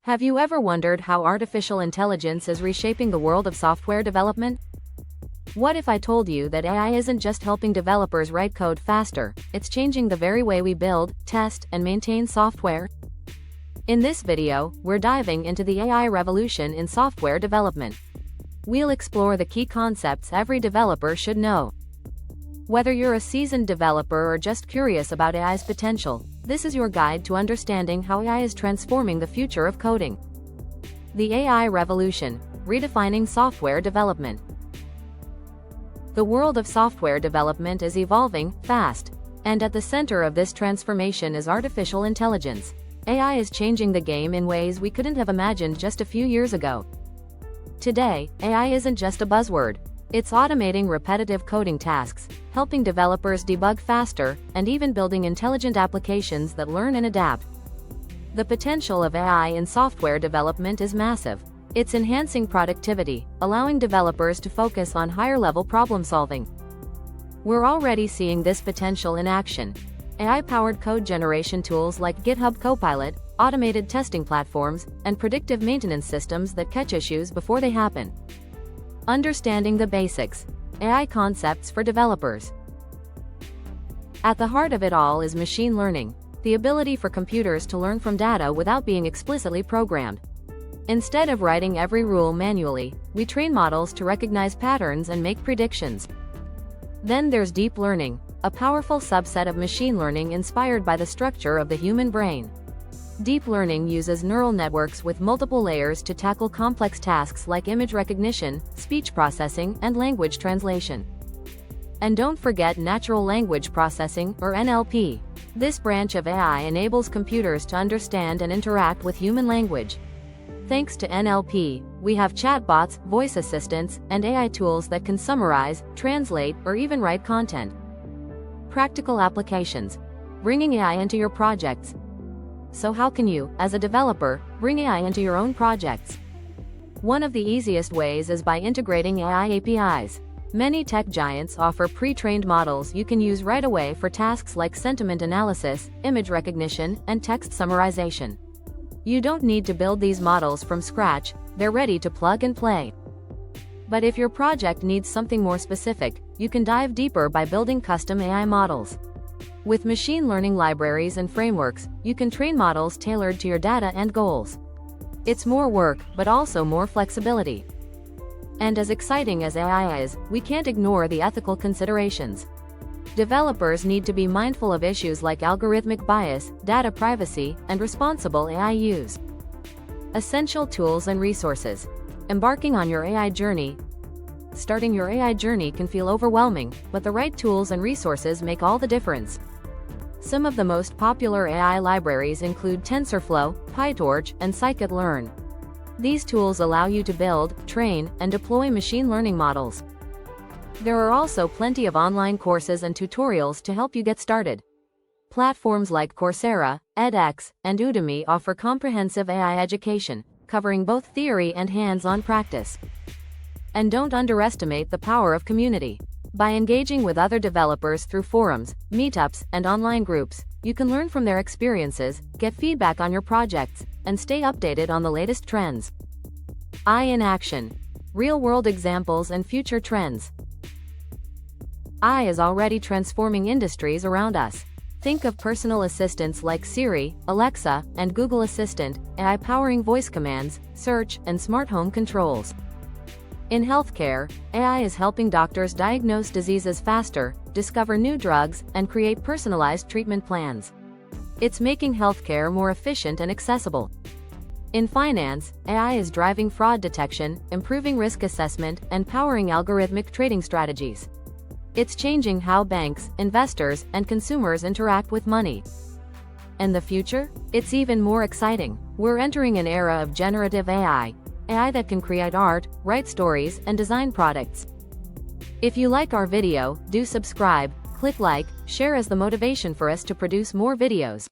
Have you ever wondered how artificial intelligence is reshaping the world of software development? What if I told you that AI isn't just helping developers write code faster, it's changing the very way we build, test, and maintain software? In this video, we're diving into the AI revolution in software development. We'll explore the key concepts every developer should know. Whether you're a seasoned developer or just curious about AI's potential, this is your guide to understanding how AI is transforming the future of coding. The AI revolution, redefining software development. The world of software development is evolving fast, and at the center of this transformation is artificial intelligence. AI is changing the game in ways we couldn't have imagined just a few years ago. Today, AI isn't just a buzzword. It's automating repetitive coding tasks, helping developers debug faster, and even building intelligent applications that learn and adapt. The potential of AI in software development is massive. It's enhancing productivity, allowing developers to focus on higher-level problem-solving. We're already seeing this potential in action. AI-powered code generation tools like GitHub Copilot, automated testing platforms, and predictive maintenance systems that catch issues before they happen. Understanding the basics. AI concepts for developers. At the heart of it all is machine learning, the ability for computers to learn from data without being explicitly programmed. Instead of writing every rule manually, we train models to recognize patterns and make predictions. Then there's deep learning, a powerful subset of machine learning inspired by the structure of the human brain. Deep learning uses neural networks with multiple layers to tackle complex tasks like image recognition, speech processing, and language translation. And don't forget natural language processing, or NLP. This branch of AI enables computers to understand and interact with human language. Thanks to NLP, we have chatbots, voice assistants, and AI tools that can summarize, translate, or even write content. Practical applications. Bringing AI into your projects. So how can you, as a developer, bring AI into your own projects? One of the easiest ways is by integrating AI APIs. Many tech giants offer pre-trained models you can use right away for tasks like sentiment analysis, image recognition, and text summarization. You don't need to build these models from scratch, they're ready to plug and play. But if your project needs something more specific, you can dive deeper by building custom AI models. With machine learning libraries and frameworks, you can train models tailored to your data and goals. It's more work, but also more flexibility. And as exciting as AI is, we can't ignore the ethical considerations. Developers need to be mindful of issues like algorithmic bias, data privacy, and responsible AI use. Essential tools and resources. Embarking on your AI journey. Starting your AI journey can feel overwhelming, but the right tools and resources make all the difference. Some of the most popular AI libraries include TensorFlow, PyTorch, and Scikit-learn. These tools allow you to build, train, and deploy machine learning models. There are also plenty of online courses and tutorials to help you get started. Platforms like Coursera, edX, and Udemy offer comprehensive AI education, covering both theory and hands-on practice. And don't underestimate the power of community. By engaging with other developers through forums, meetups, and online groups, you can learn from their experiences, get feedback on your projects, and stay updated on the latest trends. AI in action. Real-world examples and future trends. AI is already transforming industries around us. Think of personal assistants like Siri, Alexa, and Google Assistant, AI powering voice commands, search, and smart home controls. In healthcare, AI is helping doctors diagnose diseases faster, discover new drugs, and create personalized treatment plans. It's making healthcare more efficient and accessible. In finance, AI is driving fraud detection, improving risk assessment, and powering algorithmic trading strategies. It's changing how banks, investors, and consumers interact with money. And the future? It's even more exciting. We're entering an era of generative AI. AI that can create art, write stories, and design products. If you like our video, do subscribe, click like, share as the motivation for us to produce more videos.